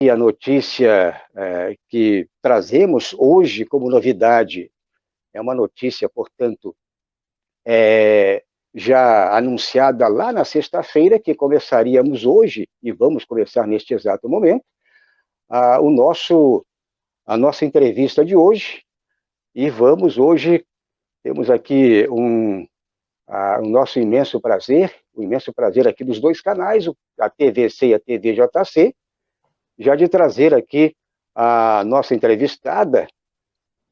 E a notícia que trazemos hoje como novidade é uma notícia, portanto, já anunciada lá na sexta-feira, que começaríamos hoje, e vamos começar neste exato momento, a nossa entrevista de hoje. E vamos hoje, temos aqui o nosso o imenso prazer aqui dos dois canais, a TVC e a TVJC, já de trazer aqui a nossa entrevistada,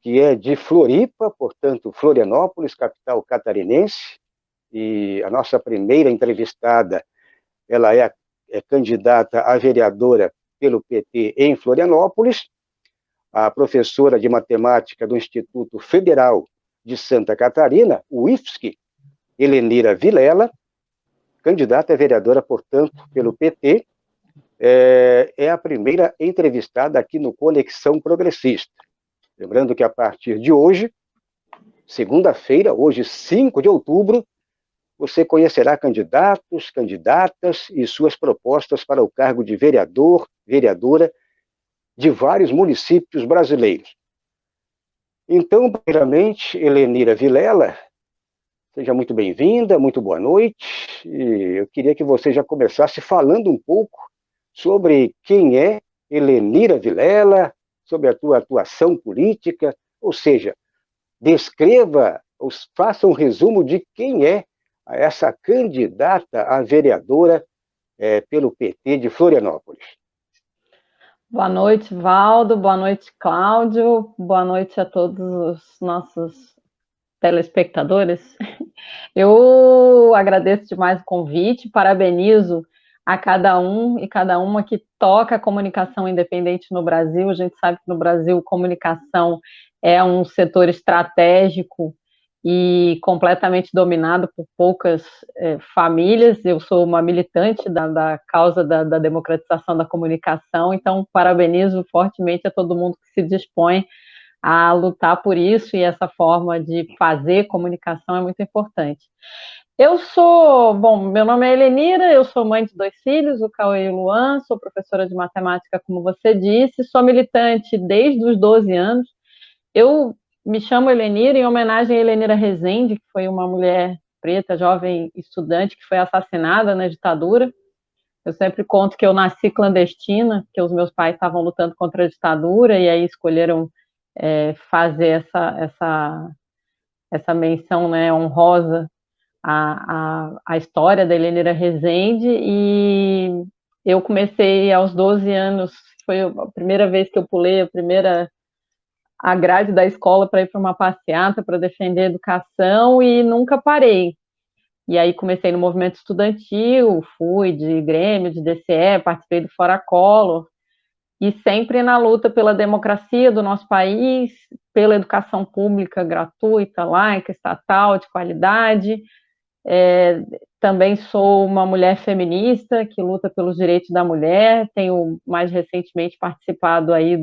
que é de Floripa, portanto, Florianópolis, capital catarinense, e a nossa primeira entrevistada, ela é candidata a vereadora pelo PT em Florianópolis, a professora de matemática do Instituto Federal de Santa Catarina, o IFSC, Helenira Vilela, candidata a vereadora, portanto, pelo PT, é a primeira entrevistada aqui no Conexão Progressista. Lembrando que a partir de hoje, segunda-feira, hoje 5 de outubro, você conhecerá candidatos, candidatas e suas propostas para o cargo de vereador, vereadora de vários municípios brasileiros. Então, primeiramente, Helenira Vilela, seja muito bem-vinda, muito boa noite. E eu queria que você já começasse falando um pouco sobre quem é Helenira Vilela, sobre a tua atuação política, ou seja, descreva, ou faça um resumo de quem é essa candidata a vereadora pelo PT de Florianópolis. Boa noite, Valdo. Boa noite, Cláudio. Boa noite a todos os nossos telespectadores. Eu agradeço demais o convite, parabenizo a cada um e cada uma que toca a comunicação independente no Brasil. A gente sabe que no Brasil comunicação é um setor estratégico e completamente dominado por poucas famílias. Eu sou uma militante da causa da democratização da comunicação, então parabenizo fortemente a todo mundo que se dispõe a lutar por isso, e essa forma de fazer comunicação é muito importante. Meu nome é Helenira, eu sou mãe de 2 filhos, o Cauê e o Luan, sou professora de matemática, como você disse, sou militante desde os 12 anos. Eu me chamo Helenira em homenagem a Helenira Rezende, que foi uma mulher preta, jovem estudante, que foi assassinada na ditadura. Eu sempre conto que eu nasci clandestina, que os meus pais estavam lutando contra a ditadura, e aí escolheram fazer essa menção, né, honrosa à história da Helenira Rezende. E eu comecei aos 12 anos, foi a primeira vez que eu pulei a grade da escola para ir para uma passeata para defender a educação, e nunca parei. E aí comecei no movimento estudantil, fui de Grêmio, de DCE, participei do Fora Collor, e sempre na luta pela democracia do nosso país, pela educação pública gratuita, laica, estatal, de qualidade. Também sou uma mulher feminista que luta pelos direitos da mulher. Tenho mais recentemente participado aí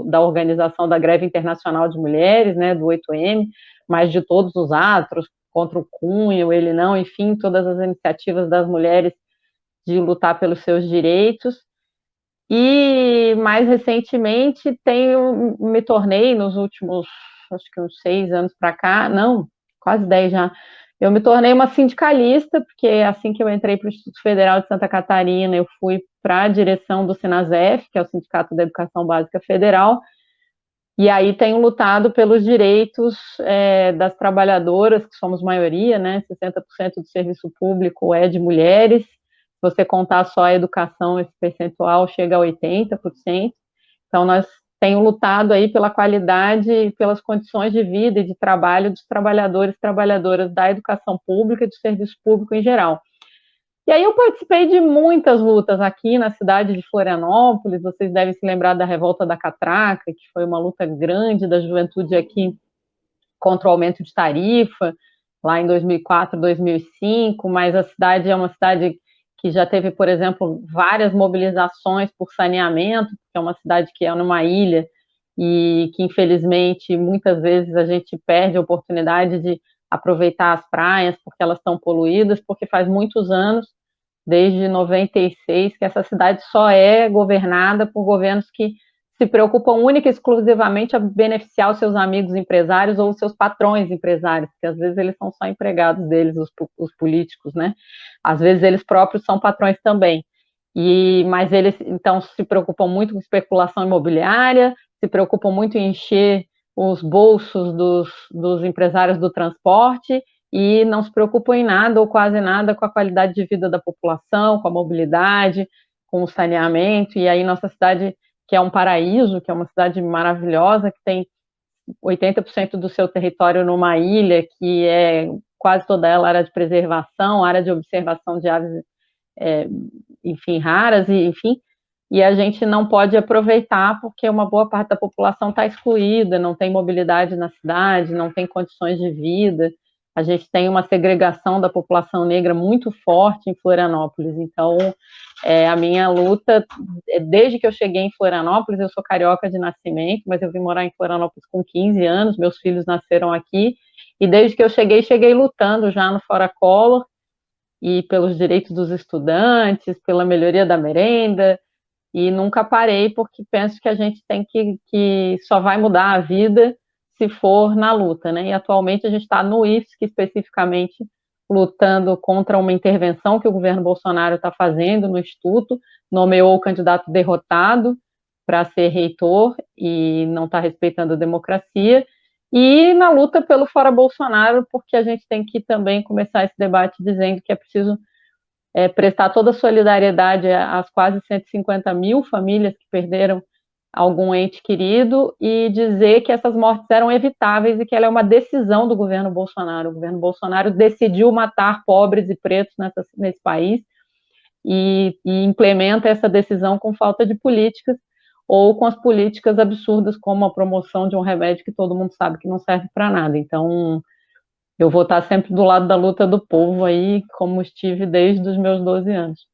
da organização da Greve Internacional de Mulheres, né, do 8M, mas de todos os atos contra o Cunha, ele não, enfim, todas as iniciativas das mulheres de lutar pelos seus direitos. E mais recentemente me tornei nos últimos, acho que uns 6 anos para cá, não, quase 10 já, eu me tornei uma sindicalista, porque assim que eu entrei para o Instituto Federal de Santa Catarina, eu fui para a direção do Sinasef, que é o Sindicato da Educação Básica Federal, e aí tenho lutado pelos direitos das trabalhadoras, que somos maioria, né? 60% do serviço público é de mulheres. Se você contar só a educação, esse percentual chega a 80%. Então, nós temos lutado aí pela qualidade e pelas condições de vida e de trabalho dos trabalhadores e trabalhadoras da educação pública e do serviço público em geral. E aí eu participei de muitas lutas aqui na cidade de Florianópolis. Vocês devem se lembrar da Revolta da Catraca, que foi uma luta grande da juventude aqui contra o aumento de tarifa, lá em 2004, 2005, mas a cidade é uma cidade que já teve, por exemplo, várias mobilizações por saneamento, que é uma cidade que é numa ilha e que, infelizmente, muitas vezes a gente perde a oportunidade de aproveitar as praias porque elas estão poluídas, porque faz muitos anos desde 96, que essa cidade só é governada por governos que se preocupam única e exclusivamente a beneficiar os seus amigos empresários ou os seus patrões empresários, porque às vezes eles são só empregados deles, os políticos, né? Às vezes eles próprios são patrões também. Mas eles, então, se preocupam muito com especulação imobiliária, se preocupam muito em encher os bolsos dos empresários do transporte e não se preocupam em nada ou quase nada com a qualidade de vida da população, com a mobilidade, com o saneamento. E aí nossa cidade, que é um paraíso, que é uma cidade maravilhosa, que tem 80% do seu território numa ilha, que é quase toda ela área de preservação, área de observação de aves, enfim, raras, e a gente não pode aproveitar porque uma boa parte da população está excluída, não tem mobilidade na cidade, não tem condições de vida. A gente tem uma segregação da população negra muito forte em Florianópolis. Então, a minha luta, desde que eu cheguei em Florianópolis, eu sou carioca de nascimento, mas eu vim morar em Florianópolis com 15 anos, meus filhos nasceram aqui, e desde que eu cheguei lutando já no Fora Collor, e pelos direitos dos estudantes, pela melhoria da merenda, e nunca parei, porque penso que a gente tem que só vai mudar a vida se for na luta, né? E atualmente a gente está no IFSC especificamente lutando contra uma intervenção que o governo Bolsonaro está fazendo no Instituto, nomeou o candidato derrotado para ser reitor e não está respeitando a democracia, e na luta pelo Fora Bolsonaro, porque a gente tem que também começar esse debate dizendo que é preciso prestar toda a solidariedade às quase 150 mil famílias que perderam algum ente querido e dizer que essas mortes eram evitáveis e que ela é uma decisão do governo Bolsonaro. O governo Bolsonaro decidiu matar pobres e pretos nesse país e implementa essa decisão com falta de políticas ou com as políticas absurdas como a promoção de um remédio que todo mundo sabe que não serve para nada. Então, eu vou estar sempre do lado da luta do povo aí, como estive desde os meus 12 anos.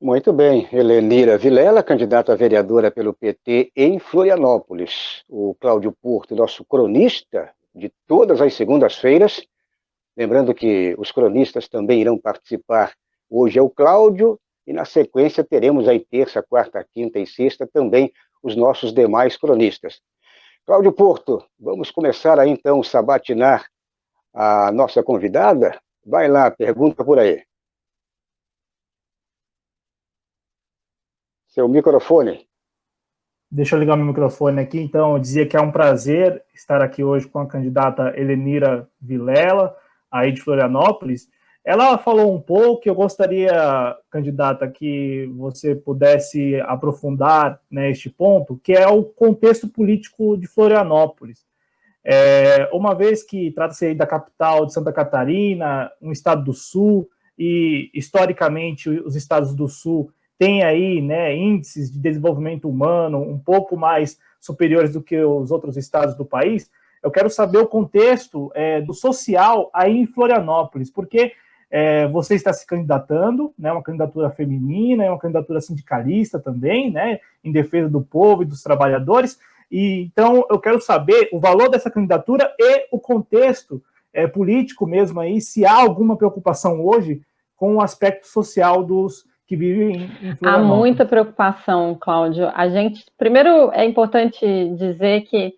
Muito bem, Helenira Vilela, candidata a vereadora pelo PT em Florianópolis. O Cláudio Porto, nosso cronista de todas as segundas-feiras. Lembrando que os cronistas também irão participar. Hoje é o Cláudio, e na sequência teremos aí terça, quarta, quinta e sexta também os nossos demais cronistas. Cláudio Porto, vamos começar aí então sabatinar a nossa convidada? Vai lá, pergunta por aí. Seu microfone. Deixa eu ligar meu microfone aqui. Então, eu dizia que é um prazer estar aqui hoje com a candidata Helenira Vilela, aí de Florianópolis. Ela falou um pouco, eu gostaria, candidata, que você pudesse aprofundar, né, este ponto, que é o contexto político de Florianópolis. Uma vez que trata-se da capital de Santa Catarina, um estado do Sul, e historicamente os estados do Sul têm aí, né, índices de desenvolvimento humano um pouco mais superiores do que os outros estados do país, eu quero saber o contexto do social aí em Florianópolis, porque você está se candidatando, né, uma candidatura feminina, uma candidatura sindicalista também, né, em defesa do povo e dos trabalhadores, e então eu quero saber o valor dessa candidatura e o contexto político mesmo aí, se há alguma preocupação hoje com o aspecto social dos que vivem em Florianópolis. Há muita preocupação, Cláudio. Primeiro é importante dizer que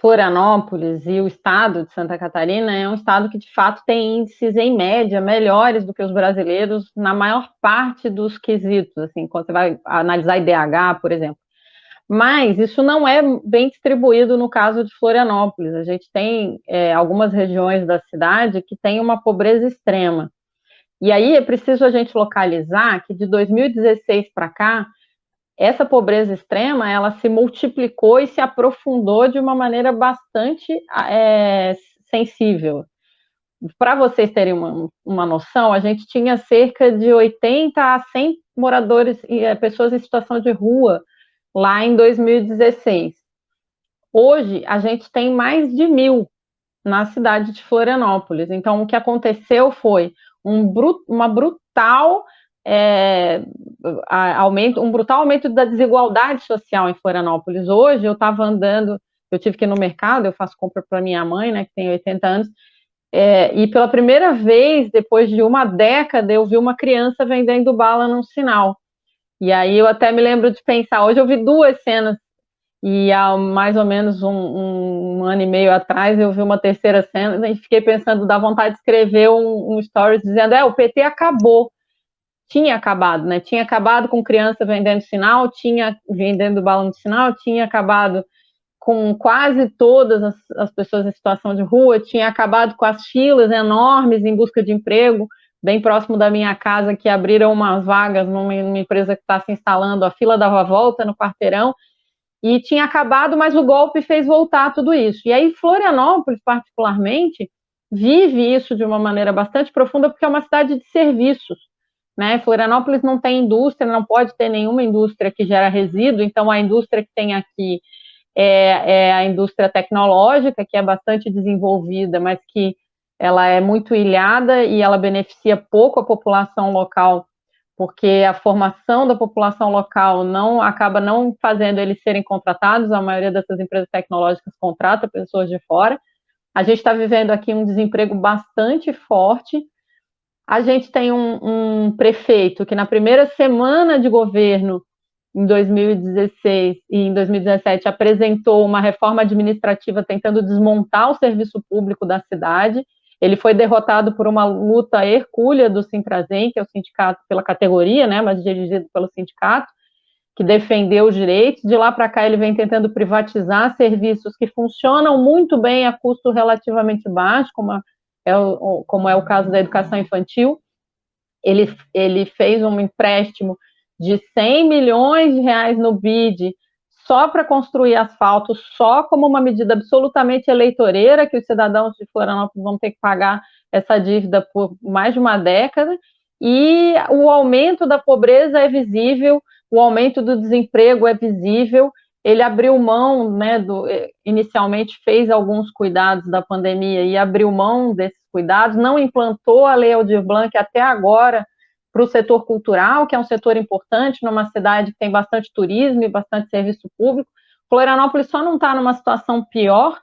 Florianópolis e o estado de Santa Catarina é um estado que, de fato, tem índices, em média, melhores do que os brasileiros na maior parte dos quesitos, assim, quando você vai analisar IDH, por exemplo. Mas isso não é bem distribuído no caso de Florianópolis. A gente tem algumas regiões da cidade que têm uma pobreza extrema. E aí é preciso a gente localizar que de 2016 para cá, essa pobreza extrema, ela se multiplicou e se aprofundou de uma maneira bastante sensível. Para vocês terem uma noção, a gente tinha cerca de 80 a 100 moradores, pessoas em situação de rua, lá em 2016. Hoje, a gente tem mais de 1.000 na cidade de Florianópolis. Então, o que aconteceu foi um brutal aumento da desigualdade social em Florianópolis. Hoje, eu estava andando, eu tive que ir no mercado, eu faço compra para minha mãe, né, que tem 80 anos, E pela primeira vez, depois de uma década, eu vi uma criança vendendo bala num sinal. E aí eu até me lembro de pensar, hoje eu vi duas cenas, e há mais ou menos um ano e meio atrás eu vi uma terceira cena e fiquei pensando, dá vontade de escrever um stories dizendo, o PT acabou. Tinha acabado, né? Tinha acabado com criança vendendo sinal, tinha vendendo bala no sinal, tinha acabado com quase todas as pessoas em situação de rua, tinha acabado com as filas enormes em busca de emprego, bem próximo da minha casa, que abriram umas vagas numa empresa que está se instalando, a fila dava volta no quarteirão, e tinha acabado, mas o golpe fez voltar tudo isso. E aí Florianópolis, particularmente, vive isso de uma maneira bastante profunda, porque é uma cidade de serviços, né? Florianópolis não tem indústria, não pode ter nenhuma indústria que gera resíduo, então a indústria que tem aqui é a indústria tecnológica, que é bastante desenvolvida, mas que ela é muito ilhada e ela beneficia pouco a população local, porque a formação da população local acaba não fazendo eles serem contratados, a maioria dessas empresas tecnológicas contrata pessoas de fora. A gente está vivendo aqui um desemprego bastante forte. A gente tem um prefeito que na primeira semana de governo, em 2016 e em 2017, apresentou uma reforma administrativa tentando desmontar o serviço público da cidade. Ele foi derrotado por uma luta hercúlea do Sintrazen, que é o sindicato pela categoria, né, mas dirigido pelo sindicato, que defendeu os direitos. De lá para cá ele vem tentando privatizar serviços que funcionam muito bem a custo relativamente baixo, como é o caso da educação infantil. Ele fez um empréstimo de 100 milhões de reais no BID só para construir asfalto, só como uma medida absolutamente eleitoreira, que os cidadãos de Florianópolis vão ter que pagar essa dívida por mais de uma década, e o aumento da pobreza é visível, o aumento do desemprego é visível. Ele abriu mão, né, inicialmente fez alguns cuidados da pandemia e abriu mão desses cuidados, não implantou a Lei Aldir Blanc até agora para o setor cultural, que é um setor importante numa cidade que tem bastante turismo e bastante serviço público. Florianópolis só não está numa situação pior,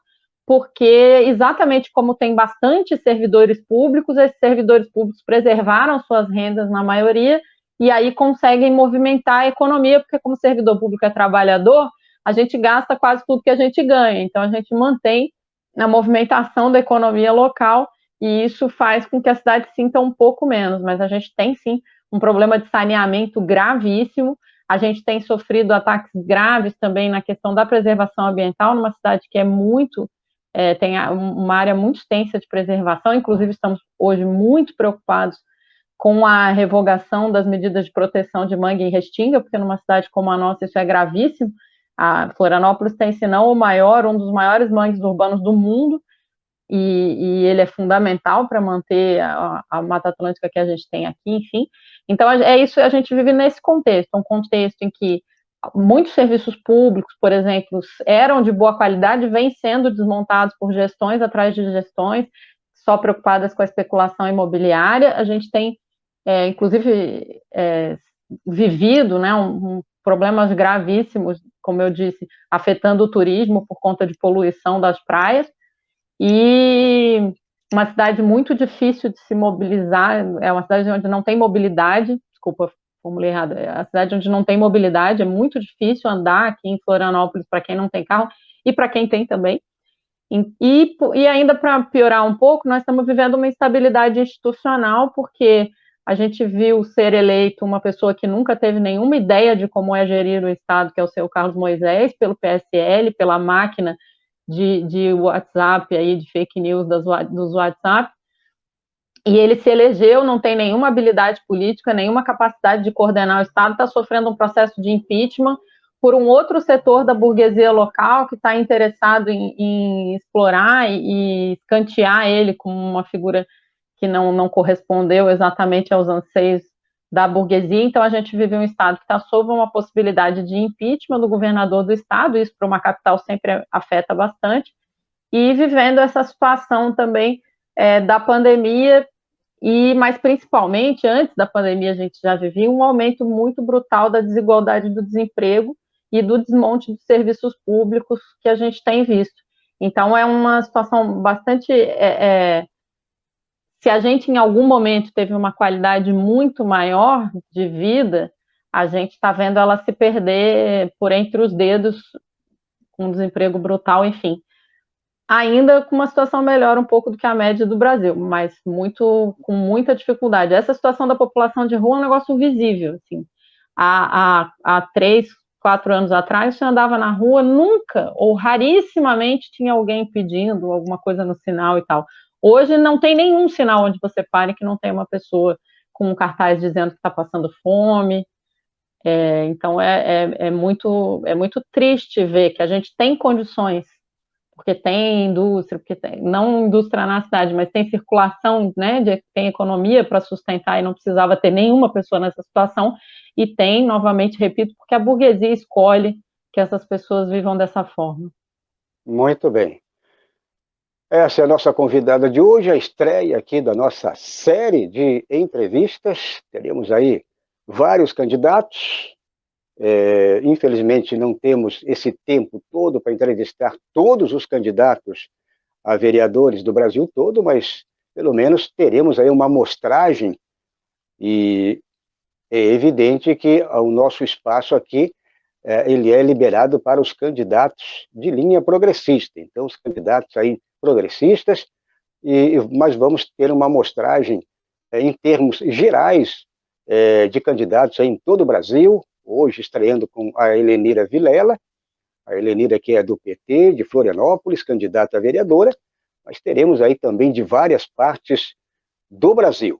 porque exatamente como tem bastante servidores públicos, esses servidores públicos preservaram suas rendas na maioria, e aí conseguem movimentar a economia, porque como servidor público é trabalhador, a gente gasta quase tudo que a gente ganha, então a gente mantém a movimentação da economia local, e isso faz com que a cidade sinta um pouco menos, mas a gente tem sim um problema de saneamento gravíssimo, a gente tem sofrido ataques graves também na questão da preservação ambiental, numa cidade que é tem uma área muito extensa de preservação, inclusive estamos hoje muito preocupados com a revogação das medidas de proteção de mangue e restinga, porque numa cidade como a nossa isso é gravíssimo. A Florianópolis tem, se não o maior, um dos maiores mangues urbanos do mundo, e ele é fundamental para manter a Mata Atlântica que a gente tem aqui, enfim. Então, é isso, a gente vive nesse contexto, um contexto em que muitos serviços públicos, por exemplo, eram de boa qualidade, vêm sendo desmontados por gestões atrás de gestões, só preocupadas com a especulação imobiliária. A gente tem, inclusive, vivido, né, problemas gravíssimos, como eu disse, afetando o turismo por conta de poluição das praias, e uma cidade muito difícil de se mobilizar, é uma cidade onde não tem mobilidade, desculpa, formulei errado, é a cidade onde não tem mobilidade, é muito difícil andar aqui em Florianópolis para quem não tem carro, e para quem tem também, e ainda para piorar um pouco, nós estamos vivendo uma instabilidade institucional, porque a gente viu ser eleito uma pessoa que nunca teve nenhuma ideia de como é gerir o Estado, que é o seu Carlos Moisés, pelo PSL, pela máquina de WhatsApp, aí, de fake news dos WhatsApp, e ele se elegeu, não tem nenhuma habilidade política, nenhuma capacidade de coordenar o Estado, está sofrendo um processo de impeachment por um outro setor da burguesia local que está interessado em explorar e escantear ele como uma figura que não correspondeu exatamente aos anseios da burguesia. Então a gente vive um Estado que está sob uma possibilidade de impeachment do governador do Estado, isso para uma capital sempre afeta bastante, e vivendo essa situação também da pandemia, mas principalmente antes da pandemia a gente já vivia um aumento muito brutal da desigualdade do desemprego e do desmonte dos serviços públicos que a gente tem visto. Então é uma situação bastante se a gente em algum momento teve uma qualidade muito maior de vida, a gente está vendo ela se perder por entre os dedos, com um desemprego brutal, enfim. Ainda com uma situação melhor um pouco do que a média do Brasil, mas com muita dificuldade. Essa situação da população de rua é um negócio visível. Assim. Há 3, 4 anos atrás, você andava na rua, nunca ou rarissimamente tinha alguém pedindo alguma coisa no sinal e tal. Hoje não tem nenhum sinal onde você pare que não tem uma pessoa com um cartaz dizendo que está passando fome. Então é muito triste ver que a gente tem condições, porque tem indústria, porque tem, não indústria na cidade, mas tem circulação, né, tem economia para sustentar e não precisava ter nenhuma pessoa nessa situação, e tem, novamente, repito, porque a burguesia escolhe que essas pessoas vivam dessa forma. Muito bem. Essa é a nossa convidada de hoje, a estreia aqui da nossa série de entrevistas. Teremos aí vários candidatos. Infelizmente, não temos esse tempo todo para entrevistar todos os candidatos a vereadores do Brasil todo, mas pelo menos teremos aí uma amostragem, e é evidente que o nosso espaço aqui ele é liberado para os candidatos de linha progressista. Então, os candidatos aí progressistas, mas vamos ter uma amostragem em termos gerais de candidatos aí em todo o Brasil, hoje estreando com a Helenira Vilela, a Helenira que é do PT, de Florianópolis, candidata a vereadora, mas teremos aí também de várias partes do Brasil.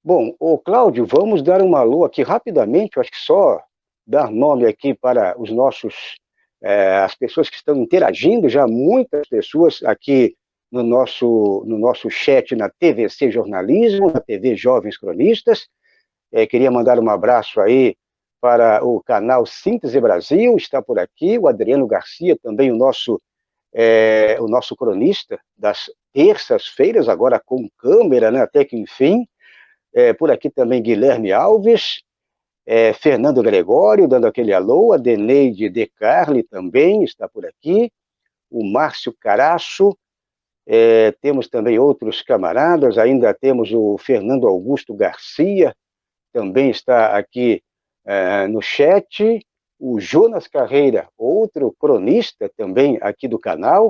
Bom, Cláudio, vamos dar um alô aqui rapidamente, eu acho que só dar nome aqui para os nossos, as pessoas que estão interagindo, já muitas pessoas aqui no nosso chat na TVC Jornalismo, na TV Jovens Cronistas. Queria mandar um abraço aí para o canal Síntese Brasil, está por aqui, o Adriano Garcia, também o nosso cronista das terças-feiras, agora com câmera, né, até que enfim. Por aqui também Guilherme Alves, Fernando Gregório, dando aquele alô, a Deneide De Carli também está por aqui, o Márcio Caraço, temos também outros camaradas, ainda temos o Fernando Augusto Garcia, também está aqui no chat, o Jonas Carreira, outro cronista também aqui do canal.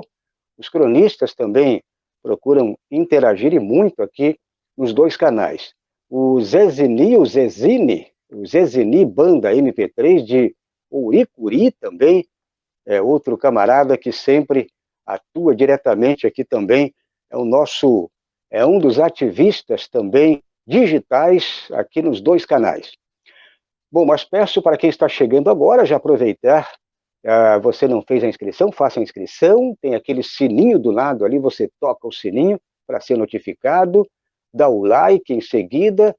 Os cronistas também procuram interagir e muito aqui nos dois canais. O Zezini Banda MP3 de Ouricuri também, outro camarada que sempre atua diretamente aqui também, é um dos ativistas também digitais aqui nos dois canais. Bom, mas peço para quem está chegando agora já aproveitar, você não fez a inscrição, faça a inscrição, tem aquele sininho do lado ali, você toca o sininho para ser notificado, dá o like em seguida,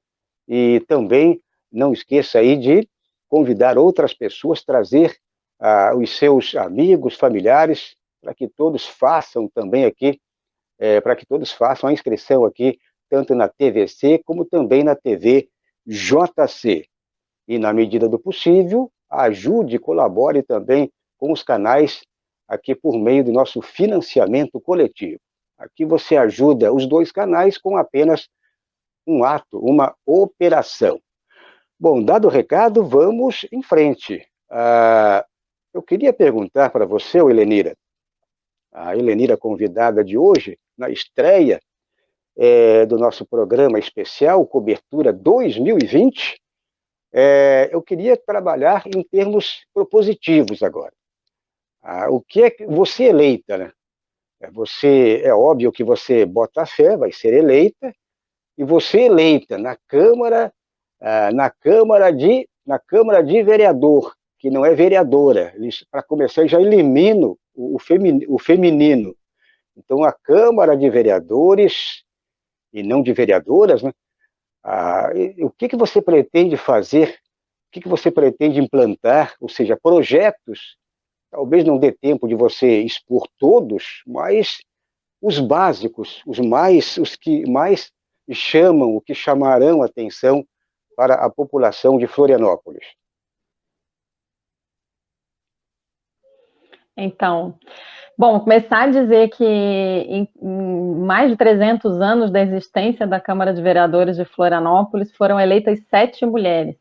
e também não esqueça aí de convidar outras pessoas, trazer os seus amigos, familiares, para que todos façam também aqui, para que todos façam a inscrição aqui, tanto na TVC como também na TV JC. E, na medida do possível, ajude, colabore também com os canais aqui por meio do nosso financiamento coletivo. Aqui você ajuda os dois canais com apenas um ato, uma operação. Bom, dado o recado, vamos em frente. Eu queria perguntar para você, Helenira, a Helenira convidada de hoje, na estreia do nosso programa especial, Cobertura 2020, eu queria trabalhar em termos propositivos agora. O que é que você eleita, né? É óbvio que você bota fé, vai ser eleita, e você eleita na Câmara de vereador, que não é vereadora. Para começar, já elimino o feminino. Então, a Câmara de Vereadores, e não de vereadoras, né? O que você pretende fazer? O que você pretende implantar? Ou seja, projetos, talvez não dê tempo de você expor todos, mas os básicos, os que mais chamam, o que chamarão atenção para a população de Florianópolis. Então, Bom, começar a dizer que em mais de 300 anos da existência da Câmara de Vereadores de Florianópolis foram eleitas 7 mulheres.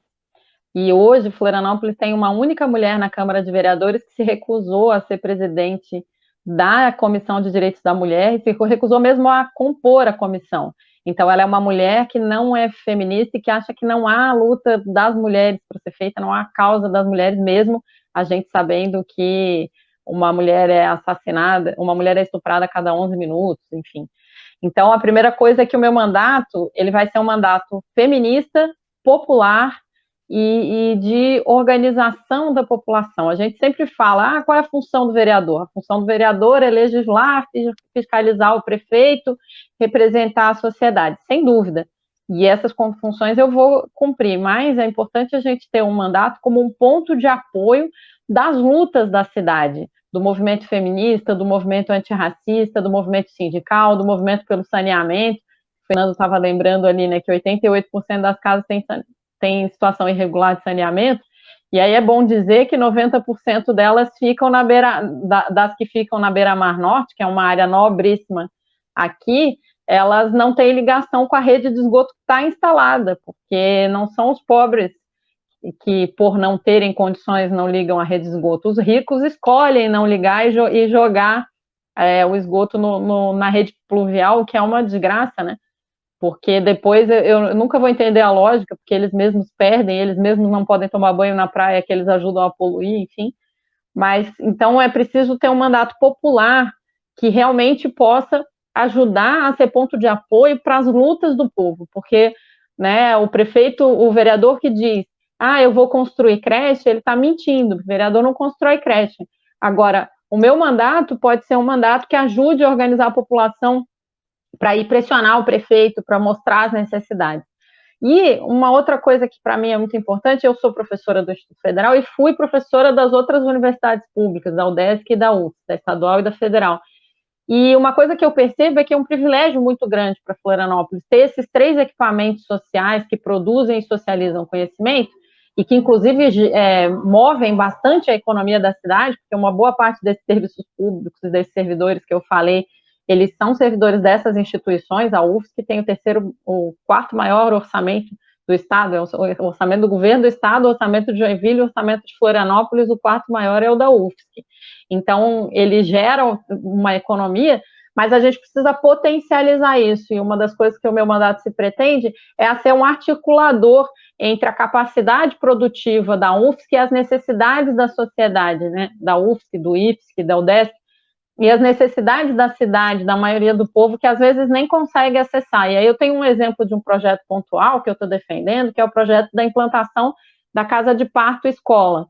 E hoje Florianópolis tem uma única mulher na Câmara de Vereadores que se recusou a ser presidente da Comissão de Direitos da Mulher e se recusou mesmo a compor a comissão. Então ela é uma mulher que não é feminista e que acha que não há luta das mulheres para ser feita, não há causa das mulheres mesmo, a gente sabendo que uma mulher é assassinada, uma mulher é estuprada a cada 11 minutos, enfim. Então, a primeira coisa é que o meu mandato, ele vai ser um mandato feminista, popular e de organização da população. A gente sempre fala, qual é a função do vereador? A função do vereador é legislar, fiscalizar o prefeito, representar a sociedade, sem dúvida. E essas funções eu vou cumprir, mas é importante a gente ter um mandato como um ponto de apoio das lutas da cidade, do movimento feminista, do movimento antirracista, do movimento sindical, do movimento pelo saneamento. O Fernando estava lembrando ali, né, que 88% das casas tem situação irregular de saneamento, e aí é bom dizer que 90% delas ficam na beira, das que ficam na beira-mar norte, que é uma área nobríssima aqui, elas não têm ligação com a rede de esgoto que está instalada, porque não são os pobres que, por não terem condições, não ligam à rede de esgoto. Os ricos escolhem não ligar e jogar o esgoto na rede pluvial, que é uma desgraça, né? Porque depois eu nunca vou entender a lógica, porque eles mesmos perdem, eles mesmos não podem tomar banho na praia, que eles ajudam a poluir, enfim. Mas, então, é preciso ter um mandato popular que realmente possa ajudar a ser ponto de apoio para as lutas do povo, porque, né, o prefeito, o vereador que diz, eu vou construir creche, ele está mentindo, o vereador não constrói creche. Agora, o meu mandato pode ser um mandato que ajude a organizar a população para ir pressionar o prefeito, para mostrar as necessidades. E uma outra coisa que para mim é muito importante, eu sou professora do Instituto Federal e fui professora das outras universidades públicas, da UDESC e da UFS, da Estadual e da Federal. E uma coisa que eu percebo é que é um privilégio muito grande para Florianópolis ter esses 3 equipamentos sociais que produzem e socializam conhecimento e que, inclusive, movem bastante a economia da cidade, porque uma boa parte desses serviços públicos e desses servidores que eu falei, eles são servidores dessas instituições. A UFSC que tem o 4º maior orçamento do Estado, é o orçamento do governo do Estado, o orçamento de Joinville, o orçamento de Florianópolis, o 4º maior é o da UFSC. Então, eles geram uma economia, mas a gente precisa potencializar isso, e uma das coisas que o meu mandato se pretende é ser um articulador entre a capacidade produtiva da UFSC e as necessidades da sociedade, né, da UFSC, do IFSC, da UDESC, e as necessidades da cidade, da maioria do povo, que às vezes nem consegue acessar. E aí eu tenho um exemplo de um projeto pontual que eu estou defendendo, que é o projeto da implantação da Casa de Parto Escola.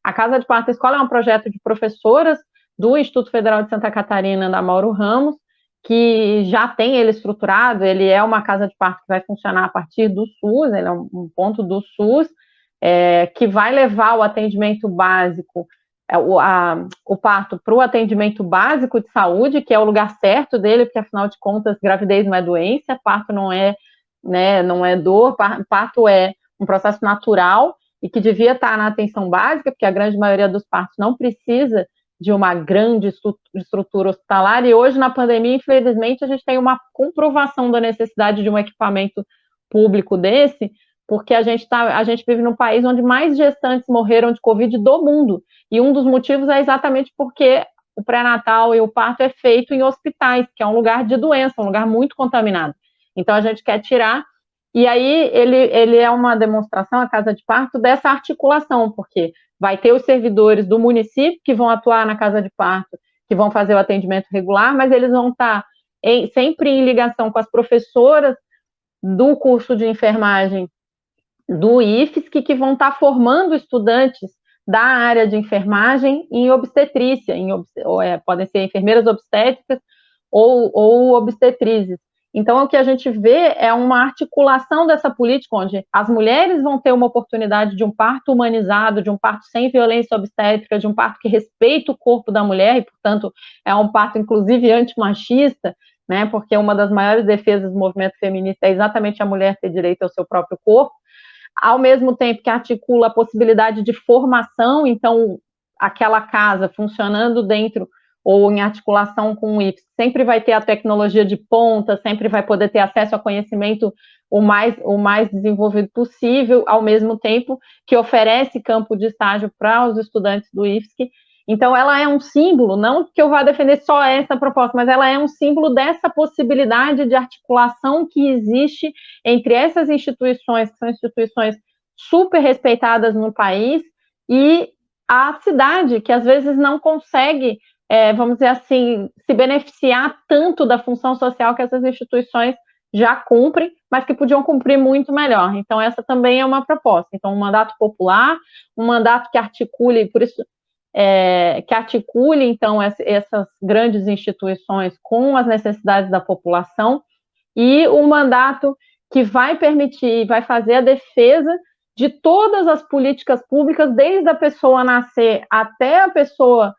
A Casa de Parto Escola é um projeto de professoras do Instituto Federal de Santa Catarina, da Mauro Ramos, que já tem ele estruturado. Ele é uma casa de parto que vai funcionar a partir do SUS, ele é um ponto do SUS, que vai levar o atendimento básico, o parto para o atendimento básico de saúde, que é o lugar certo dele, porque afinal de contas gravidez não é doença, parto não é, né, não é dor, parto é um processo natural e que devia estar na atenção básica, porque a grande maioria dos partos não precisa de uma grande estrutura hospitalar, e hoje na pandemia, infelizmente, a gente tem uma comprovação da necessidade de um equipamento público desse, porque a gente vive num país onde mais gestantes morreram de Covid do mundo, e um dos motivos é exatamente porque o pré-natal e o parto é feito em hospitais, que é um lugar de doença, um lugar muito contaminado. Então a gente quer tirar, e aí ele é uma demonstração, a casa de parto, dessa articulação, porque vai ter os servidores do município que vão atuar na casa de parto, que vão fazer o atendimento regular, mas eles vão estar sempre em ligação com as professoras do curso de enfermagem do IFSC, que vão estar formando estudantes da área de enfermagem em obstetrícia, podem ser enfermeiras obstétricas ou obstetrizes. Então, o que a gente vê é uma articulação dessa política, onde as mulheres vão ter uma oportunidade de um parto humanizado, de um parto sem violência obstétrica, de um parto que respeita o corpo da mulher, e, portanto, é um parto, inclusive, antimachista, né, porque uma das maiores defesas do movimento feminista é exatamente a mulher ter direito ao seu próprio corpo, ao mesmo tempo que articula a possibilidade de formação. Então, aquela casa funcionando dentro ou em articulação com o IFSC, sempre vai ter a tecnologia de ponta, sempre vai poder ter acesso a conhecimento o mais desenvolvido possível, ao mesmo tempo que oferece campo de estágio para os estudantes do IFSC. Então, ela é um símbolo, não que eu vá defender só essa proposta, mas ela é um símbolo dessa possibilidade de articulação que existe entre essas instituições, que são instituições super respeitadas no país, e a cidade, que às vezes não consegue, vamos dizer assim, se beneficiar tanto da função social que essas instituições já cumprem, mas que podiam cumprir muito melhor. Então, essa também é uma proposta. Então, um mandato popular, um mandato que articule, por isso, que articule, então, essas grandes instituições com as necessidades da população, e um mandato que vai permitir, vai fazer a defesa de todas as políticas públicas, desde a pessoa nascer até a pessoa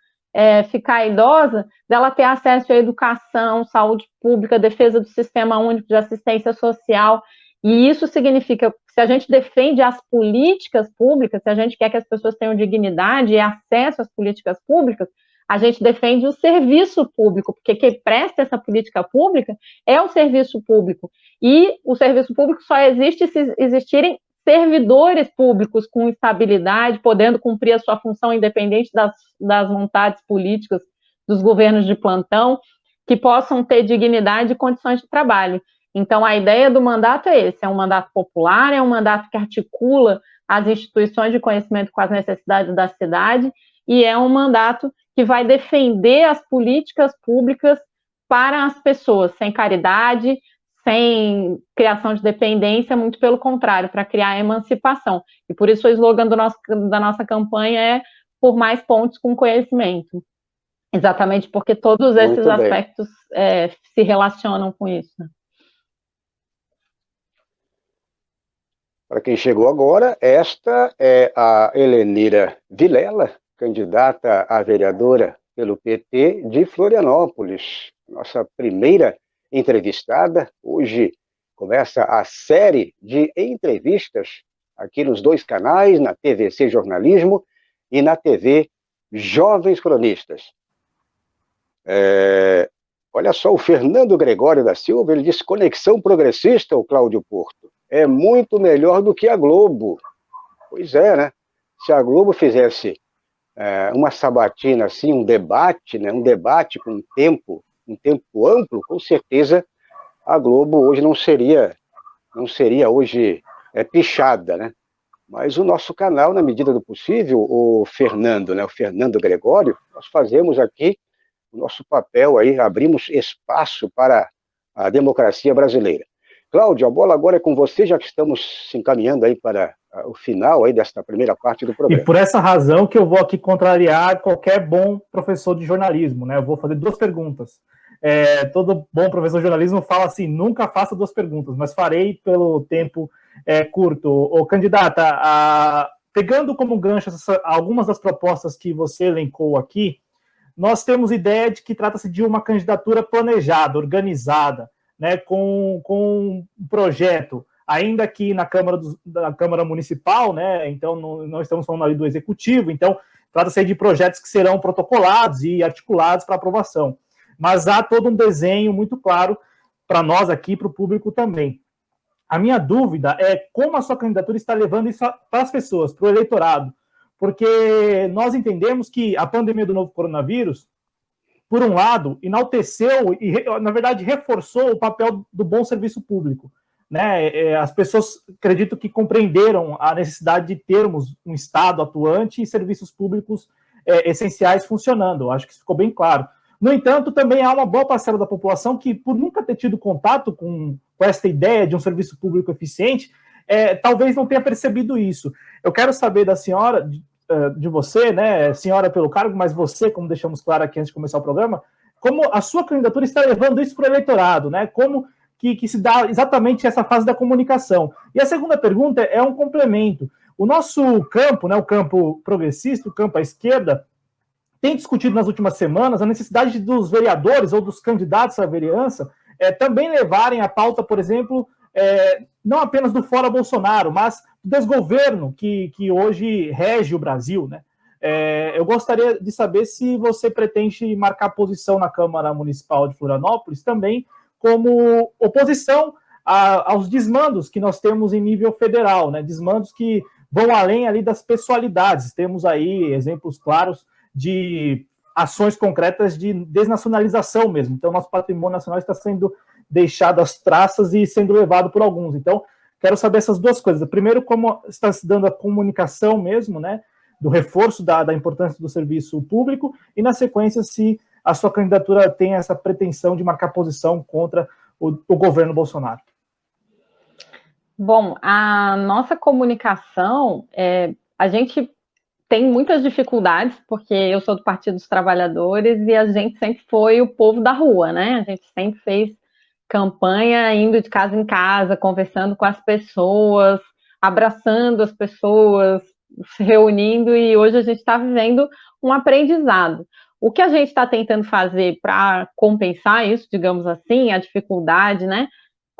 ficar idosa, dela ter acesso à educação, saúde pública, defesa do Sistema Único de Assistência Social. E isso significa que, se a gente defende as políticas públicas, se a gente quer que as pessoas tenham dignidade e acesso às políticas públicas, a gente defende o serviço público, porque quem presta essa política pública é o serviço público. E o serviço público só existe se existirem servidores públicos com estabilidade, podendo cumprir a sua função independente das vontades políticas dos governos de plantão, que possam ter dignidade e condições de trabalho. Então, a ideia do mandato é esse, é um mandato popular, é um mandato que articula as instituições de conhecimento com as necessidades da cidade, e é um mandato que vai defender as políticas públicas para as pessoas, sem caridade, sem criação de dependência, muito pelo contrário, para criar emancipação. E por isso o slogan da nossa campanha é por mais pontes com conhecimento. Exatamente porque todos esses aspectos se relacionam com isso. Para quem chegou agora, esta é a Helenira Vilela, candidata a vereadora pelo PT de Florianópolis. Nossa primeira entrevistada. Hoje começa a série de entrevistas aqui nos dois canais, na TVC Jornalismo e na TV Jovens Cronistas. Olha só, o Fernando Gregório da Silva, ele disse: conexão progressista, o Cláudio Porto, é muito melhor do que a Globo. Pois é, né? Se a Globo fizesse uma sabatina assim, um debate, né? Um debate com um tempo amplo, com certeza a Globo hoje não seria hoje pichada, né? Mas o nosso canal, na medida do possível, o Fernando, né? O Fernando Gregório, nós fazemos aqui o nosso papel aí, abrimos espaço para a democracia brasileira. Cláudio, a bola agora é com você, já que estamos se encaminhando aí para o final aí desta primeira parte do programa. E por essa razão que eu vou aqui contrariar qualquer bom professor de jornalismo, né? Eu vou fazer duas perguntas. Todo bom professor de jornalismo fala assim, nunca faça duas perguntas, mas farei pelo tempo curto. Ô, candidata, pegando como gancho algumas das propostas que você elencou aqui, nós temos ideia de que trata-se de uma candidatura planejada, organizada, né, com um projeto, ainda aqui na Câmara Municipal, né, então não estamos falando ali do Executivo, então trata-se de projetos que serão protocolados e articulados para aprovação. Mas há todo um desenho muito claro para nós aqui, para o público também. A minha dúvida é como a sua candidatura está levando isso para as pessoas, para o eleitorado, porque nós entendemos que a pandemia do novo coronavírus, por um lado, enalteceu e, na verdade, reforçou o papel do bom serviço público, né? As pessoas, acredito que compreenderam a necessidade de termos um Estado atuante e serviços públicos essenciais funcionando. Acho que isso ficou bem claro. No entanto, também há uma boa parcela da população que, por nunca ter tido contato com essa ideia de um serviço público eficiente, talvez não tenha percebido isso. Eu quero saber da senhora, de você, né, senhora pelo cargo, mas você, como deixamos claro aqui antes de começar o programa, como a sua candidatura está levando isso para o eleitorado, né? Como que se dá exatamente essa fase da comunicação. E a segunda pergunta é um complemento. O nosso campo, né, o campo progressista, o campo à esquerda, tem discutido nas últimas semanas a necessidade dos vereadores ou dos candidatos à vereança também levarem a pauta, por exemplo, não apenas do fora Bolsonaro, mas do desgoverno que hoje rege o Brasil, né? Eu gostaria de saber se você pretende marcar posição na Câmara Municipal de Florianópolis também como oposição aos desmandos que nós temos em nível federal, né? Desmandos que vão além ali das pessoalidades. Temos aí exemplos claros de ações concretas de desnacionalização mesmo. Então, nosso patrimônio nacional está sendo deixado às traças e sendo levado por alguns. Então, quero saber essas duas coisas. Primeiro, como está se dando a comunicação mesmo, né, do reforço da importância do serviço público, e, na sequência, se a sua candidatura tem essa pretensão de marcar posição contra o governo Bolsonaro. Bom, a nossa comunicação, a gente tem muitas dificuldades, porque eu sou do Partido dos Trabalhadores e a gente sempre foi o povo da rua, né? A gente sempre fez campanha indo de casa em casa, conversando com as pessoas, abraçando as pessoas, se reunindo, e hoje a gente está vivendo um aprendizado. O que a gente está tentando fazer para compensar isso, digamos assim, a dificuldade, né?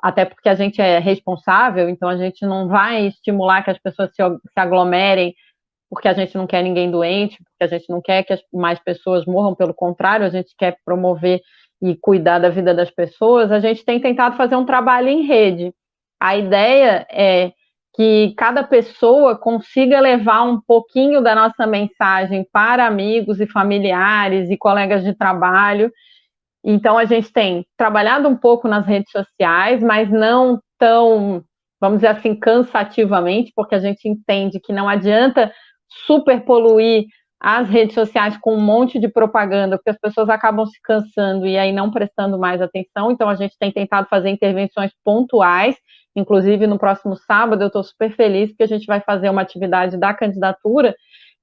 Até porque a gente é responsável, então a gente não vai estimular que as pessoas se aglomerem porque a gente não quer ninguém doente, porque a gente não quer que mais pessoas morram, pelo contrário, a gente quer promover e cuidar da vida das pessoas. A gente tem tentado fazer um trabalho em rede. A ideia é que cada pessoa consiga levar um pouquinho da nossa mensagem para amigos e familiares e colegas de trabalho. Então, a gente tem trabalhado um pouco nas redes sociais, mas não tão, vamos dizer assim, cansativamente, porque a gente entende que não adianta super poluir as redes sociais com um monte de propaganda, porque as pessoas acabam se cansando e aí não prestando mais atenção. Então, a gente tem tentado fazer intervenções pontuais. Inclusive, no próximo sábado, eu estou super feliz, porque a gente vai fazer uma atividade da candidatura,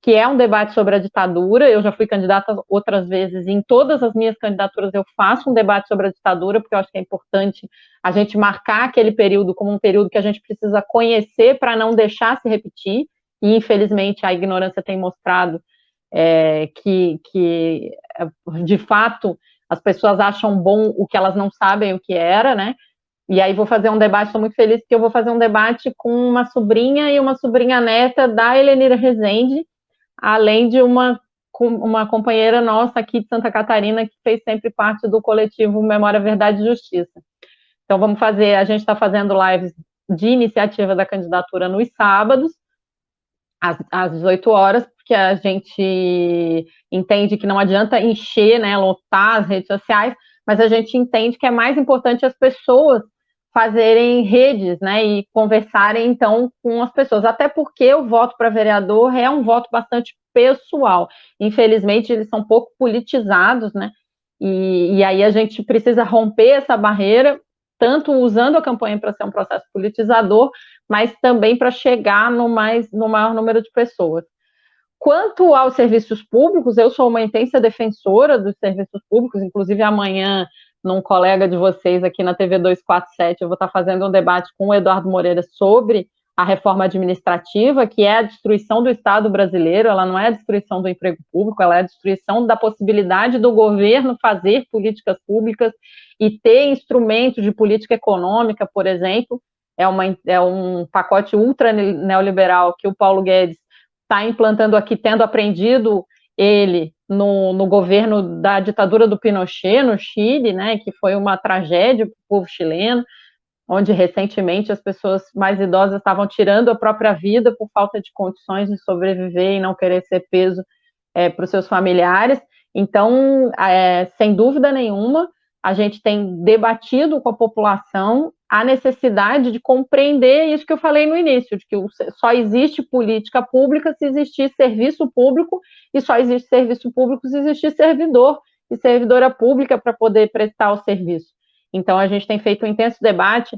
que é um debate sobre a ditadura. Eu já fui candidata outras vezes, e em todas as minhas candidaturas eu faço um debate sobre a ditadura, porque eu acho que é importante a gente marcar aquele período como um período que a gente precisa conhecer para não deixar se repetir, e infelizmente a ignorância tem mostrado que de fato as pessoas acham bom o que elas não sabem o que era, né? E aí vou fazer um debate, estou muito feliz que eu vou fazer um debate com uma sobrinha e uma sobrinha neta da Helenira Rezende, além de uma companheira nossa aqui de Santa Catarina, que fez sempre parte do coletivo Memória, Verdade e Justiça. Então vamos fazer, a gente está fazendo lives de iniciativa da candidatura nos sábados, às 18 horas, porque a gente entende que não adianta encher, né, lotar as redes sociais, mas a gente entende que é mais importante as pessoas fazerem redes, né, e conversarem, então, com as pessoas, até porque o voto para vereador é um voto bastante pessoal. Infelizmente, eles são pouco politizados, né, e aí a gente precisa romper essa barreira, tanto usando a campanha para ser um processo politizador, mas também para chegar no maior número de pessoas. Quanto aos serviços públicos, eu sou uma intensa defensora dos serviços públicos, inclusive amanhã, num colega de vocês aqui na TV 247, eu vou estar fazendo um debate com o Eduardo Moreira sobre a reforma administrativa, que é a destruição do Estado brasileiro. Ela não é a destruição do emprego público, ela é a destruição da possibilidade do governo fazer políticas públicas e ter instrumentos de política econômica, por exemplo. É um pacote ultra neoliberal que o Paulo Guedes está implantando aqui, tendo aprendido ele no governo da ditadura do Pinochet, no Chile, né, que foi uma tragédia para o povo chileno, onde recentemente as pessoas mais idosas estavam tirando a própria vida por falta de condições de sobreviver e não querer ser peso para os seus familiares. Então, sem dúvida nenhuma, a gente tem debatido com a população a necessidade de compreender isso que eu falei no início, de que só existe política pública se existir serviço público, e só existe serviço público se existir servidor e servidora pública para poder prestar o serviço. Então, a gente tem feito um intenso debate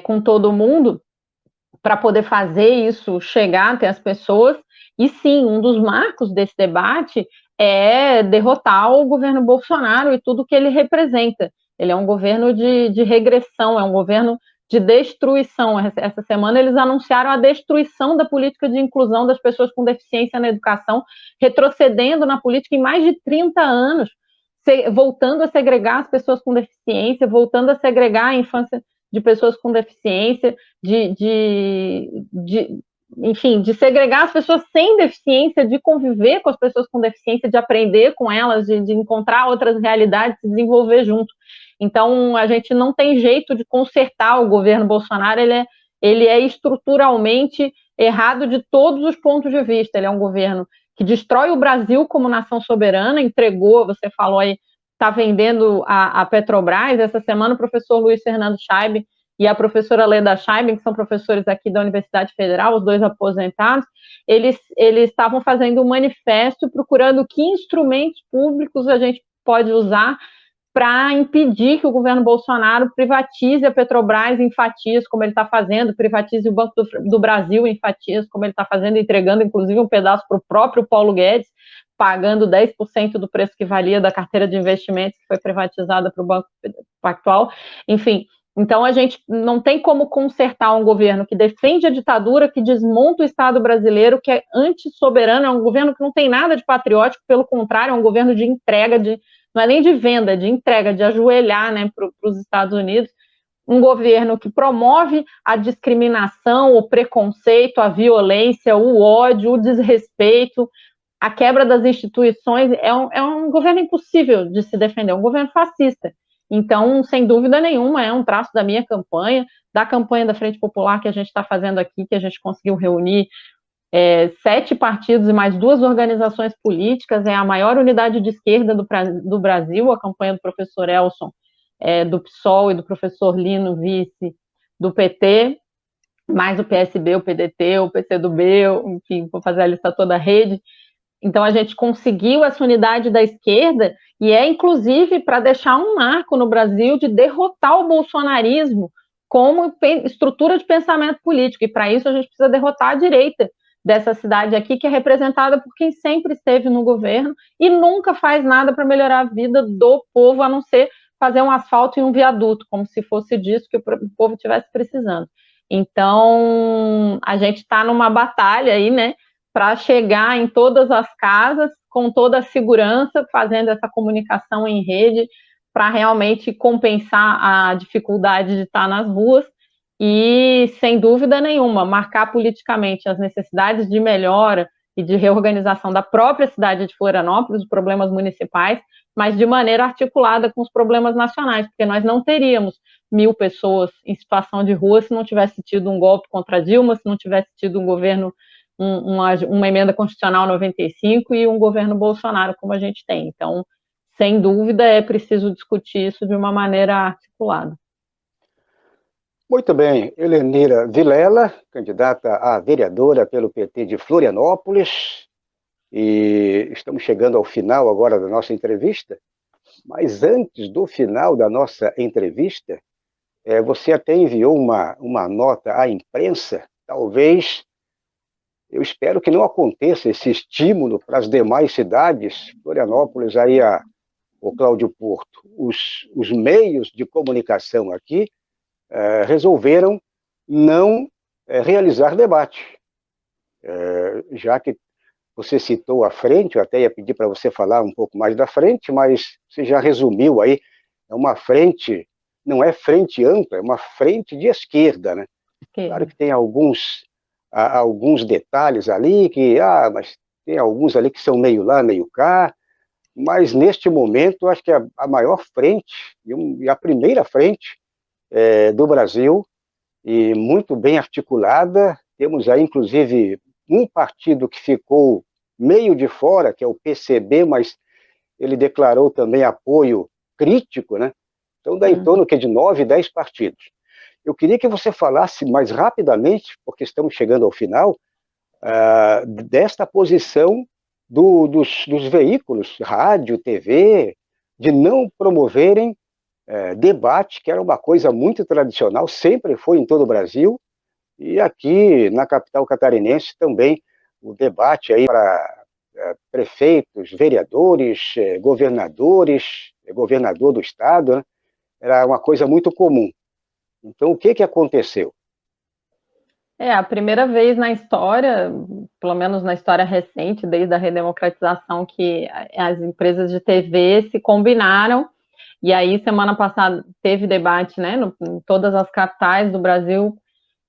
com todo mundo para poder fazer isso chegar até as pessoas, e sim, um dos marcos desse debate é derrotar o governo Bolsonaro e tudo que ele representa. Ele é um governo de regressão, é um governo de destruição. Essa semana eles anunciaram a destruição da política de inclusão das pessoas com deficiência na educação, retrocedendo na política em mais de 30 anos, voltando a segregar as pessoas com deficiência, voltando a segregar a infância de pessoas com deficiência, enfim, de segregar as pessoas sem deficiência, de conviver com as pessoas com deficiência, de aprender com elas, de encontrar outras realidades, se desenvolver junto. Então, a gente não tem jeito de consertar o governo Bolsonaro, ele é estruturalmente errado de todos os pontos de vista. Ele é um governo que destrói o Brasil como nação soberana, entregou, você falou aí, está vendendo a Petrobras. Essa semana o professor Luiz Fernando Scheibe e a professora Leda Scheibe, que são professores aqui da Universidade Federal, os dois aposentados, eles estavam fazendo um manifesto procurando que instrumentos públicos a gente pode usar para impedir que o governo Bolsonaro privatize a Petrobras em fatias, como ele está fazendo, privatize o Banco do Brasil em fatias, como ele está fazendo, entregando inclusive um pedaço para o próprio Paulo Guedes, pagando 10% do preço que valia da carteira de investimentos que foi privatizada para o Banco Pactual. Enfim, então a gente não tem como consertar um governo que defende a ditadura, que desmonta o Estado brasileiro, que é antissoberano, é um governo que não tem nada de patriótico, pelo contrário, é um governo de entrega, não é nem de venda, de entrega, de ajoelhar, né, para os Estados Unidos, um governo que promove a discriminação, o preconceito, a violência, o ódio, o desrespeito, a quebra das instituições. É um governo impossível de se defender, é um governo fascista. Então, sem dúvida nenhuma, é um traço da minha campanha, da campanha da Frente Popular que a gente está fazendo aqui, que a gente conseguiu reunir 7 partidos e mais 2 organizações políticas, é a maior unidade de esquerda do Brasil, a campanha do professor Elson, do PSOL, e do professor Lino, vice, do PT, mais o PSB, o PDT, o PCdoB, enfim, vou fazer a lista toda, a rede. Então, a gente conseguiu essa unidade da esquerda, e inclusive, para deixar um marco no Brasil de derrotar o bolsonarismo como estrutura de pensamento político, e para isso a gente precisa derrotar a direita dessa cidade aqui, que é representada por quem sempre esteve no governo e nunca faz nada para melhorar a vida do povo, a não ser fazer um asfalto e um viaduto, como se fosse disso que o povo estivesse precisando. Então, a gente está numa batalha aí, né, para chegar em todas as casas, com toda a segurança, fazendo essa comunicação em rede, para realmente compensar a dificuldade de estar nas ruas e, sem dúvida nenhuma, marcar politicamente as necessidades de melhora e de reorganização da própria cidade de Florianópolis, os problemas municipais, mas de maneira articulada com os problemas nacionais, porque nós não teríamos 1.000 pessoas em situação de rua se não tivesse tido um golpe contra Dilma, se não tivesse tido um governo, uma emenda constitucional 95 e um governo Bolsonaro como a gente tem. Então, sem dúvida, é preciso discutir isso de uma maneira articulada. Muito bem, Helenira Vilela, candidata a vereadora pelo PT de Florianópolis, e estamos chegando ao final agora da nossa entrevista, mas antes do final da nossa entrevista, você até enviou uma nota à imprensa, talvez, eu espero que não aconteça esse estímulo para as demais cidades, Florianópolis, aí o Cláudio Porto, os meios de comunicação aqui, resolveram não realizar debate. Já que você citou a frente, eu até ia pedir para você falar um pouco mais da frente, mas você já resumiu aí, é uma frente, não é frente ampla, é uma frente de esquerda, né? Claro que tem alguns detalhes ali, mas tem alguns ali que são meio lá, meio cá, mas neste momento, acho que a maior frente, e a primeira frente, do Brasil, e muito bem articulada. Temos aí, inclusive, um partido que ficou meio de fora, que é o PCB, mas ele declarou também apoio crítico, né? Então dá em torno de 9, 10 partidos. Eu queria que você falasse mais rapidamente, porque estamos chegando ao final, desta posição dos veículos, rádio, TV, de não promoverem debate, que era uma coisa muito tradicional, sempre foi em todo o Brasil, e aqui na capital catarinense também, o debate aí para prefeitos, vereadores, governadores, governador do estado, né, era uma coisa muito comum. Então, o que aconteceu? A primeira vez na história, pelo menos na história recente, desde a redemocratização, que as empresas de TV se combinaram. E aí, semana passada, teve debate, né, em todas as capitais do Brasil,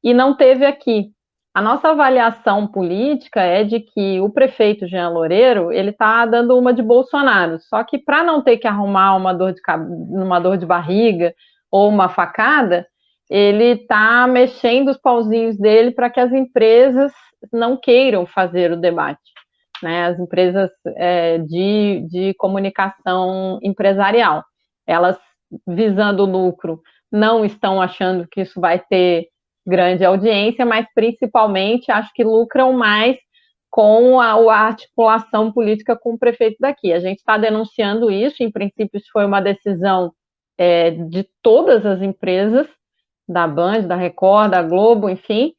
e não teve aqui. A nossa avaliação política é de que o prefeito Jean Loureiro, ele está dando uma de Bolsonaro, só que para não ter que arrumar uma dor de barriga ou uma facada, ele está mexendo os pauzinhos dele para que as empresas não queiram fazer o debate, né? As empresas de comunicação empresarial, elas visando lucro, não estão achando que isso vai ter grande audiência, mas principalmente acho que lucram mais com a articulação política com o prefeito daqui. A gente está denunciando isso, em princípio isso foi uma decisão de todas as empresas, da Band, da Record, da Globo, enfim,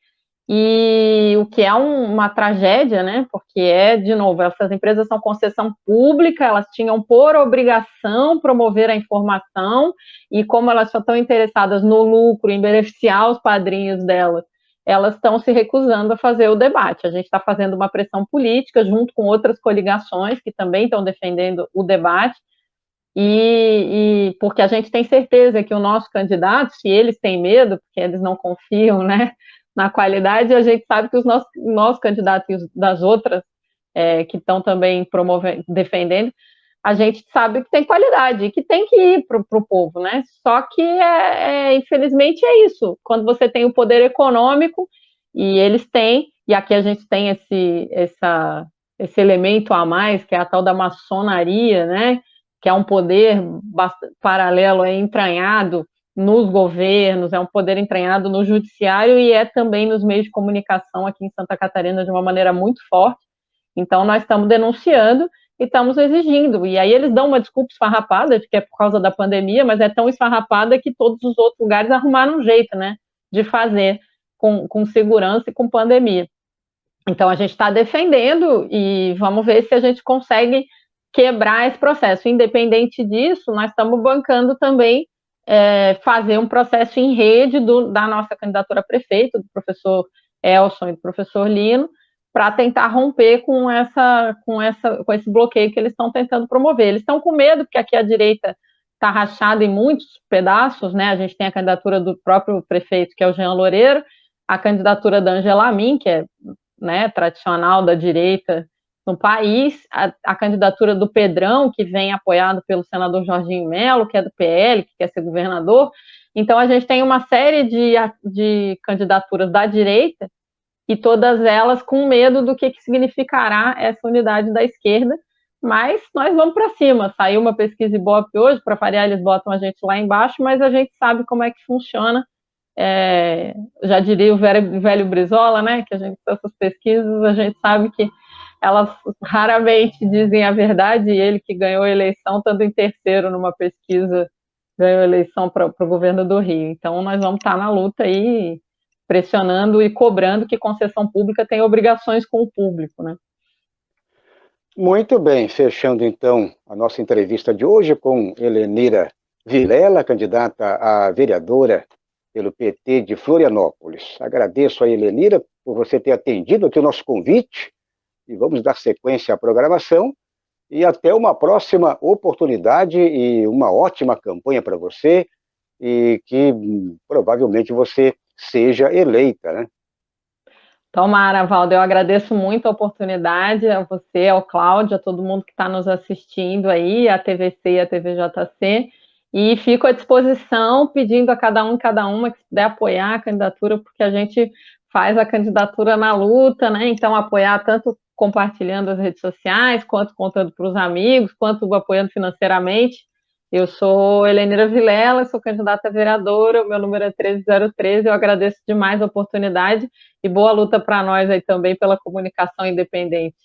e o que é uma tragédia, né? Porque de novo, essas empresas são concessão pública, elas tinham por obrigação promover a informação, e como elas só estão interessadas no lucro, em beneficiar os padrinhos delas, elas estão se recusando a fazer o debate. A gente está fazendo uma pressão política junto com outras coligações que também estão defendendo o debate, e porque a gente tem certeza que o nosso candidato, se eles têm medo, porque eles não confiam, né, na qualidade, a gente sabe que os nossos candidatos e das outras que estão também defendendo, a gente sabe que tem qualidade e que tem que ir para o povo, né? Só que, infelizmente, é isso. Quando você tem o poder econômico, e eles têm, e aqui a gente tem esse elemento a mais, que é a tal da maçonaria, né? Que é um poder paralelo, entranhado nos governos, é um poder entranhado no judiciário e é também nos meios de comunicação aqui em Santa Catarina de uma maneira muito forte. Então, nós estamos denunciando e estamos exigindo. E aí eles dão uma desculpa esfarrapada, de que é por causa da pandemia, mas é tão esfarrapada que todos os outros lugares arrumaram um jeito, né, de fazer com segurança e com pandemia. Então, a gente está defendendo e vamos ver se a gente consegue quebrar esse processo. Independente disso, nós estamos bancando também fazer um processo em rede da nossa candidatura a prefeito, do professor Elson e do professor Lino, para tentar romper com esse bloqueio que eles estão tentando promover. Eles estão com medo, porque aqui a direita está rachada em muitos pedaços, né? A gente tem a candidatura do próprio prefeito, que é o Jean Loureiro, a candidatura da Angela Amin, que é, né, tradicional da direita no país, a candidatura do Pedrão, que vem apoiado pelo senador Jorginho Melo, que é do PL, que quer ser governador. Então, a gente tem uma série de candidaturas da direita, e todas elas com medo do que significará essa unidade da esquerda, mas nós vamos para cima. Saiu uma pesquisa Ibope hoje, para variar, eles botam a gente lá embaixo, mas a gente sabe como é que funciona. Já diria o velho Brizola, né, que essas pesquisas, a gente sabe que elas raramente dizem a verdade, e ele que ganhou a eleição, estando em terceiro numa pesquisa, ganhou a eleição para o governo do Rio. Então, nós vamos estar na luta aí, pressionando e cobrando que concessão pública tem obrigações com o público, né? Muito bem, fechando então a nossa entrevista de hoje com Helenira Vilela, candidata a vereadora pelo PT de Florianópolis. Agradeço a Helenira por você ter atendido aqui o nosso convite e vamos dar sequência à programação e até uma próxima oportunidade e uma ótima campanha para você e que provavelmente você seja eleita, né? Tomara, Valdo, eu agradeço muito a oportunidade, a você, ao Cláudio, a todo mundo que está nos assistindo aí, a TVC e a TVJC, e fico à disposição, pedindo a cada uma que puder apoiar a candidatura, porque a gente faz a candidatura na luta, né? Então, apoiar tanto compartilhando as redes sociais, quanto contando para os amigos, quanto apoiando financeiramente. Eu sou Helenira Vilela, sou candidata a vereadora, o meu número é 13013, eu agradeço demais a oportunidade e boa luta para nós aí também pela comunicação independente.